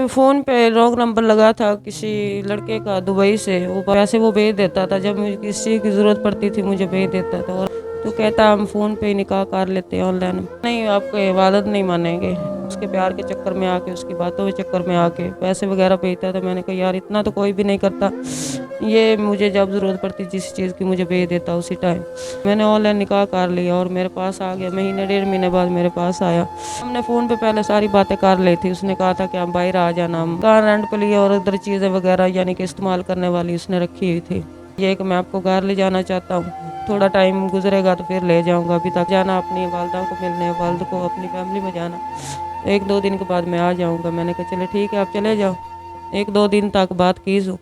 Phone पे wrong number लगा था किसी लड़के का दुबई से, वो पैसे वो भेज देता था, जब मुझे किसी चीज़ की ज़रूरत पड़ती थी मुझे भेज देता था। और तो कहता हम फ़ोन पे ही निकाह कर लेते हैं ऑनलाइन। नहीं, आपके वालिद नहीं मानेंगे। उसके प्यार के चक्कर में आके, उसकी बातों के चक्कर में आके पैसे वगैरह भेजता था। मैंने कहा यार इतना तो कोई भी नहीं करता, ये मुझे जब ज़रूरत पड़ती जिस चीज़ की मुझे भेज देता उसी टाइम। मैंने ऑनलाइन निकाह कर लिया और मेरे पास आ गया, महीने डेढ़ महीने बाद मेरे पास आया। हमने फ़ोन पे पहले सारी बातें कर ली थी। उसने कहा था कि आप बाहर आ जाना, हम कार रेंट पे लिए और उधर चीज़ें वगैरह यानी कि इस्तेमाल करने वाली उसने रखी हुई थी। ये कि मैं आपको घर ले जाना चाहता हूँ, थोड़ा टाइम गुजरेगा तो फिर ले जाऊँगा। अभी तक जाना अपनी वालदा को मिलने, वालिद को अपनी फैमिली में जाना। 1-2 दिन के बाद मैं आ जाऊँगा। मैंने कहा चलो ठीक है आप चले जाओ। 1-2 दिन तक बात की सो,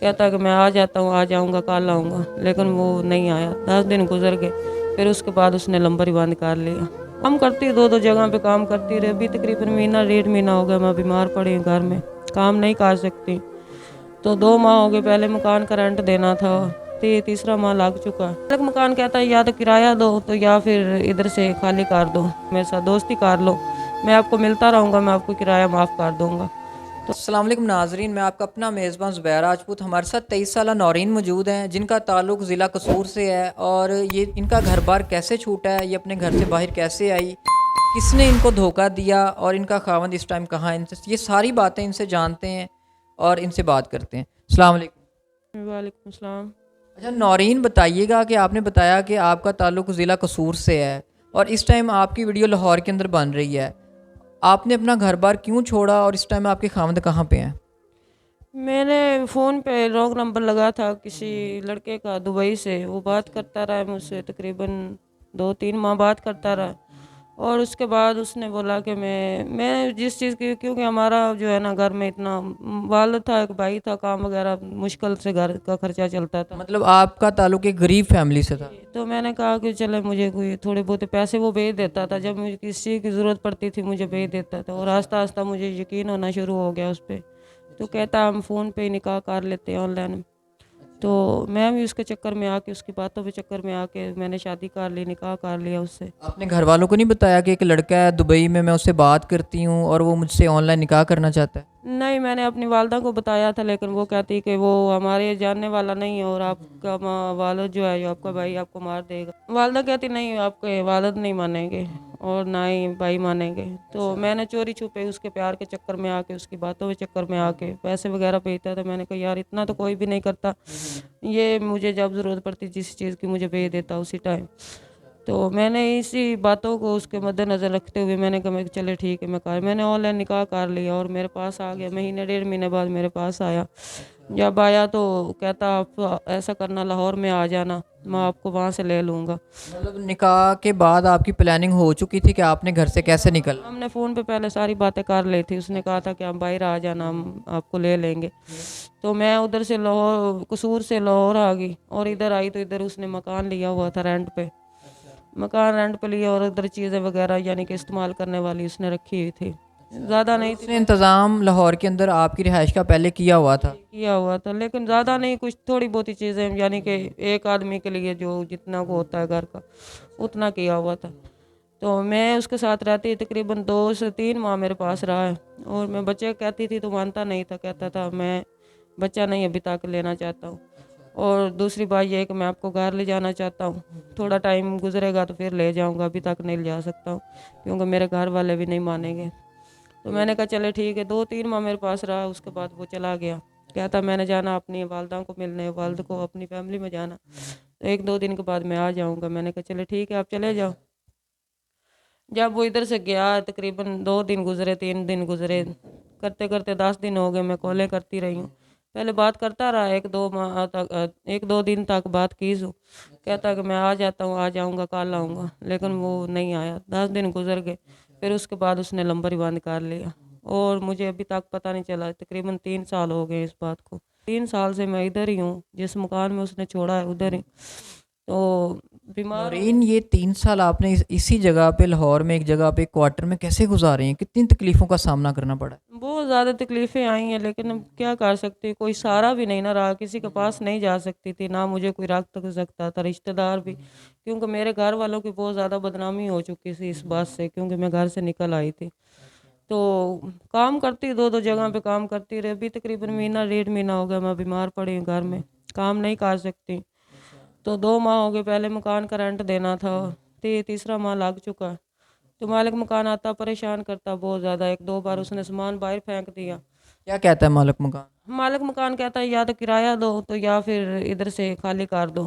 कहता कि मैं आ जाता हूँ, आ जाऊँगा, कल आऊँगा, लेकिन वो नहीं आया। 10 दिन गुजर गए, फिर उसके बाद उसने नंबर ही बंद कर लिया। काम करती 2-2 जगह पे काम करती रही। अभी तकरीबन महीना डेढ़ महीना हो गया मैं बीमार पड़ी हूँ घर में, काम नहीं कर सकती। तो 2 माह हो गए, पहले मकान का रेंट देना था, तीसरा माह लग चुका है। अलग मकान कहता है या तो किराया दो तो या फिर इधर से खाली कर दो, मेरे साथ दोस्ती कर लो, मैं आपको मिलता रहूँगा, मैं आपको किराया माफ़ कर दूँगा। अस्सलाम वालेकुम नाजरीन, मैं आपका अपना मेज़बान ज़ुबैर राजपूत। हमारे साथ 23 साला नौरीन मौजूद हैं जिनका ताल्लुक़ ज़िला कसूर से है। और ये इनका घर बार कैसे छूटा है, ये अपने घर से बाहर कैसे आई, किसने इनको धोखा दिया और इनका खावंद इस टाइम कहाँ है, इनसे ये सारी बातें इनसे जानते हैं और इनसे बात करते हैं। अस्सलाम वालेकुम। वालेकुम सलाम। अच्छा नौरीन, बताइएगा कि आपने बताया कि आपका ताल्लुक़ ज़िला कसूर से है और इस टाइम आपकी वीडियो लाहौर के अंदर बन रही है। आपने अपना घर बार क्यों छोड़ा और इस टाइम आपके खावंद कहाँ पे हैं? मैंने फ़ोन पे रॉन्ग नंबर लगा था किसी लड़के का दुबई से, वो बात करता रहा मुझसे तकरीबन 2-3 माह बात करता रहा। और उसके बाद उसने बोला कि मैं जिस चीज़ की, क्योंकि हमारा जो है ना घर में इतना वालिद था, एक भाई था, काम वगैरह मुश्किल से घर का खर्चा चलता था। मतलब आपका ताल्लुक़ एक गरीब फैमिली से था। तो मैंने कहा कि चले मुझे कोई थोड़े बहुत पैसे वो भेज देता था, जब मुझे किसी चीज़ की ज़रूरत पड़ती थी मुझे भेज देता था। और आहिस्ता आहिस्ता मुझे यकीन होना शुरू हो गया उस पर। तो कहता हम फ़ोन पे ही निकाह कर लेते हैं ऑनलाइन। तो मैं भी उसके चक्कर में आके, उसकी बातों के चक्कर में आके मैंने शादी कर ली, निकाह कर लिया उससे। आपने घर वालों को नहीं बताया कि एक लड़का है दुबई में, मैं उससे बात करती हूँ और वो मुझसे ऑनलाइन निकाह करना चाहता है? नहीं, मैंने अपनी वालदा को बताया था, लेकिन वो कहती कि वो हमारे जानने वाला नहीं है और आपका वालिद जो है, जो आपका भाई आपको मार देगा। वालदा कहती नहीं, आपके वालिद नहीं मानेंगे और ना ही भाई मानेंगे। तो मैंने चोरी छुपे उसके प्यार के चक्कर में आके, उसकी बातों के चक्कर में आके पैसे वगैरह भेजता था। मैंने कहा यार इतना तो कोई भी नहीं करता, ये मुझे जब ज़रूरत पड़ती जिस चीज़ की मुझे भेज देता उसी टाइम। तो मैंने इसी बातों को उसके मद्देनज़र रखते हुए मैंने कहा मैं चले ठीक है, मैंने ऑनलाइन निकाह कर लिया और मेरे पास आ गया। महीने डेढ़ महीने बाद मेरे पास आया। जब आया तो कहता आप ऐसा करना, लाहौर में आ जाना, मैं आपको वहाँ से ले लूँगा। मतलब निकाह के बाद आपकी प्लानिंग हो चुकी थी कि आपने घर से कैसे निकलना है? हमने फ़ोन पे पहले सारी बातें कर ली थी। उसने कहा था कि आप बाहर आ जाना, हम आपको ले लेंगे। तो मैं उधर से लाहौर, कसूर से लाहौर आ गई और इधर आई तो इधर उसने मकान लिया हुआ था रेंट पे। मकान रेंट पे लिया और उधर चीज़ें वगैरह यानी कि इस्तेमाल करने वाली उसने रखी हुई थी। ज़्यादा मतलब नहीं थी, उसने इंतज़ाम लाहौर के अंदर आपकी रिहाइश का पहले किया हुआ था? किया हुआ था, लेकिन ज़्यादा नहीं, कुछ थोड़ी बहुत ही चीज़ें यानी कि एक आदमी के लिए जो जितना को होता है घर का, उतना किया हुआ था। तो मैं उसके साथ रहती तकरीबन 2 से 3 माह मेरे पास रहा है। और मैं बच्चे कहती थी तो मानता नहीं था, कहता था मैं बच्चा नहीं अभी तक लेना चाहता हूँ। और दूसरी बात ये है कि मैं आपको घर ले जाना चाहता हूँ, थोड़ा टाइम गुजरेगा तो फिर ले जाऊँगा, अभी तक नहीं ले जा सकता हूँ क्योंकि मेरे घर वाले भी नहीं मानेंगे। तो मैंने कहा चले ठीक है, 2-3 माह मेरे पास रहा, उसके बाद वो चला गया। कहता मैंने जाना अपनी वालदा को मिलने, वालिद को अपनी फैमिली में जाना, तो 1-2 दिन के बाद मैं आ जाऊँगा। मैंने कहा चले ठीक है आप चले जाओ। जब वो इधर से गया तकरीबन 2 दिन गुजरे, 3 दिन गुजरे, करते करते 10 दिन हो गए, मैं कॉलें करती रही हूँ। पहले बात करता रहा 1-2 माह तक, 1-2 दिन तक बात की सो, कहता कि मैं आ जाता हूँ, आ जाऊँगा, कल आऊँगा, लेकिन वो नहीं आया। 10 दिन गुजर गए, फिर उसके बाद उसने नंबर ही बंद कर लिया और मुझे अभी तक पता नहीं चला। तकरीबन 3 साल हो गए इस बात को। 3 साल से मैं इधर ही हूँ, जिस मकान में उसने छोड़ा है उधर ही। तो बीमार हो, नौरीन, ये 3 साल आपने इसी जगह पे लाहौर में एक जगह पे क्वार्टर में कैसे गुजारे हैं? कितनी तकलीफ़ों का सामना करना पड़ा है? बहुत ज़्यादा तकलीफ़ें आई हैं, लेकिन अब क्या कर सकते, कोई सहारा भी नहीं ना रहा, किसी के पास नहीं जा सकती थी, ना मुझे कोई रख तक सकता था, रिश्तेदार भी, क्योंकि मेरे घर वालों की बहुत ज़्यादा बदनामी हो चुकी थी इस बात से, क्योंकि मैं घर से निकल आई थी। तो काम करती 2-2 जगह पे काम करती रही। अभी तकरीबन महीना 1.5 महीना हो गया मैं बीमार पड़ी हूँ घर में, काम नहीं कर सकती। तो 2 माह हो गए, पहले मकान का रेंट देना था, तीसरा माह लग चुका है। तो मालिक मकान आता परेशान करता बहुत ज़्यादा, 1-2 बार उसने सामान बाहर फेंक दिया। क्या कहता है मालिक मकान? मालिक मकान कहता है या तो किराया दो तो या फिर इधर से खाली कर दो,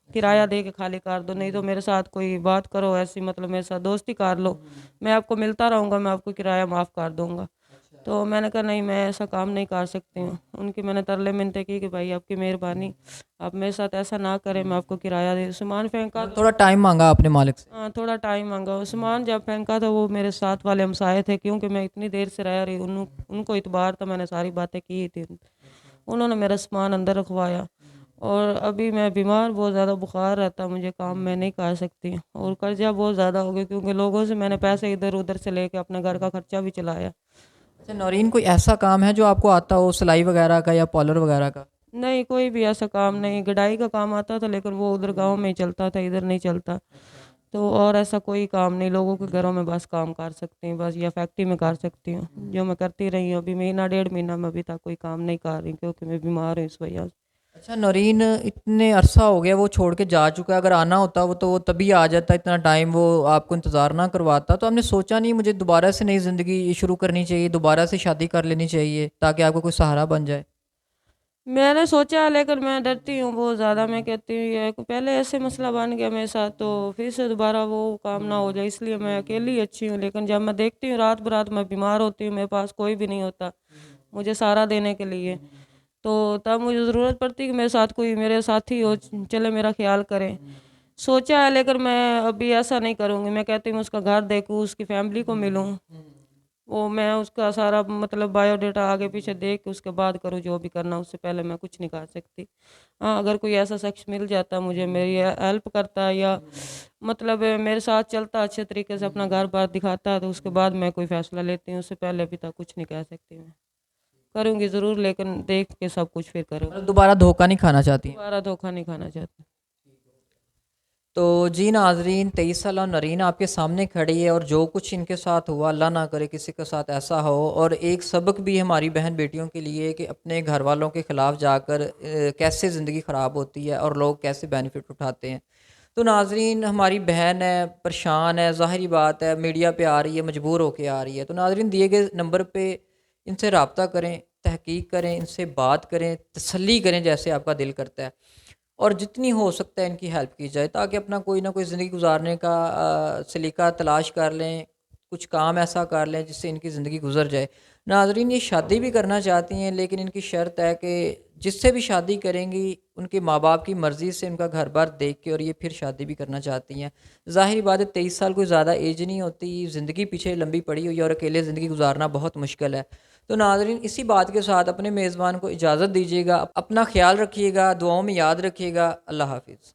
किराया दे के खाली कर दो, नहीं तो मेरे साथ कोई बात करो ऐसी, मतलब मेरे साथ दोस्ती कर लो, मैं आपको मिलता रहूँगा, मैं आपको किराया माफ़ कर दूँगा। तो मैंने कहा नहीं, मैं ऐसा काम नहीं कर सकती हूँ। उनकी मैंने तरले मिन्नतें की कि भाई आपकी मेहरबानी, आप मेरे साथ ऐसा ना करें, मैं आपको किराया दे, सामान फेंका मतलब तो थोड़ा टाइम मांगा आपने मालिक से? हाँ, थोड़ा टाइम मांगा। वो सामान जब फेंका तो वो मेरे साथ वाले हमसाये थे, क्योंकि मैं इतनी देर से रह रही, उनको इतबार था, मैंने सारी बातें की थी। उन्होंने मेरा सामान अंदर रखवाया और अभी मैं बीमार, बहुत ज़्यादा बुखार रहता, मुझे काम मैं नहीं कर सकती और कर्जा बहुत ज़्यादा हो गया, क्योंकि लोगों से मैंने पैसे इधर उधर से लेके अपने घर का खर्चा भी चलाया। अच्छा नौरीन, कोई ऐसा काम है जो आपको आता हो, सिलाई वगैरह का या पार्लर वगैरह का? नहीं, कोई भी ऐसा काम नहीं, गडाई का काम आता था लेकिन वो उधर गांव में ही चलता था, इधर नहीं चलता। तो और ऐसा कोई काम नहीं, लोगों के घरों में बस काम कर सकती हूँ बस, या फैक्ट्री में कर सकती हूँ, जो मैं करती रही हूँ। अभी महीना 1.5 महीना में अभी तक कोई काम नहीं कर रही, क्योंकि मैं बीमार हूँ इस वजह से। अच्छा नौरीन, इतने अरसा हो गया वो छोड़ के जा चुका है, अगर आना होता वो तो वो तभी आ जाता, इतना टाइम वो आपको इंतज़ार ना करवाता। तो आपने सोचा नहीं मुझे दोबारा से नई ज़िंदगी शुरू करनी चाहिए, दोबारा से शादी कर लेनी चाहिए ताकि आपको कोई सहारा बन जाए? मैंने सोचा लेकिन मैं डरती हूँ बहुत ज़्यादा, मैं कहती हूँ ये पहले ऐसे मसला बन गया मेरे साथ, तो फिर से दोबारा वो काम ना हो जाए, इसलिए मैं अकेली अच्छी हूँ। लेकिन जब मैं देखती हूँ रात बरात मैं बीमार होती हूँ, मेरे पास कोई भी नहीं होता मुझे सहारा देने के लिए, तो तब मुझे ज़रूरत पड़ती है कि मेरे साथ कोई मेरे साथी हो, चले मेरा ख्याल करें। सोचा है लेकिन मैं अभी ऐसा नहीं करूँगी, मैं कहती हूँ उसका घर देखूँ, उसकी फैमिली को मिलूँ, वो मैं उसका सारा मतलब बायोडाटा आगे पीछे देख के उसके बाद करूँ जो भी करना, उससे पहले मैं कुछ नहीं कर सकती। हाँ, अगर कोई ऐसा शख्स मिल जाता मुझे, मेरी हेल्प करता या मतलब मेरे साथ चलता अच्छे तरीके से, अपना घर बार दिखाता, तो उसके बाद मैं कोई फैसला लेती हूँ, उससे पहले अभी तक कुछ नहीं कह सकती मैं। करूँगी ज़रूर लेकिन देख के सब कुछ फिर करूँगी। मतलब दोबारा धोखा नहीं खाना चाहती हैं? दोबारा धोखा नहीं खाना चाहती। तो जी नाजरीन, 23 साल नरीन आपके सामने खड़ी है और जो कुछ इनके साथ हुआ, अल्लाह ना करे किसी के साथ ऐसा हो। और एक सबक भी हमारी बहन बेटियों के लिए कि अपने घर वालों के ख़िलाफ़ जाकर कैसे ज़िंदगी ख़राब होती है और लोग कैसे बेनिफिट उठाते हैं। तो नाजरीन, हमारी बहन है, परेशान है, ज़ाहिरी बात है, मीडिया पे आ रही है, मजबूर होके आ रही है। तो नाजरीन, दिए गए नंबर पे इनसे रब्ता करें, तहकीक करें, इनसे बात करें, तसल्ली करें जैसे आपका दिल करता है, और जितनी हो सकता है इनकी हेल्प की जाए ताकि अपना कोई ना कोई ज़िंदगी गुजारने का सलीका तलाश कर लें, कुछ काम ऐसा कर लें जिससे इनकी ज़िंदगी गुजर जाए। नाज़रीन, ये शादी भी करना चाहती हैं लेकिन इनकी शर्त है कि जिससे भी शादी करेंगी उनके माँ बाप की मर्ज़ी से, उनका घर बार देख के, और ये फिर शादी भी करना चाहती हैं। ज़ाहिर बात है 23 साल कोई ज़्यादा एज नहीं होती, ज़िंदगी पीछे लंबी पड़ी हुई है और अकेले ज़िंदगी गुजारना बहुत मुश्किल है। तो नाज़रीन, इसी बात के साथ अपने मेज़बान को इजाज़त दीजिएगा, अपना ख्याल रखिएगा, दुआओं में याद रखिएगा। अल्लाह हाफ़िज़।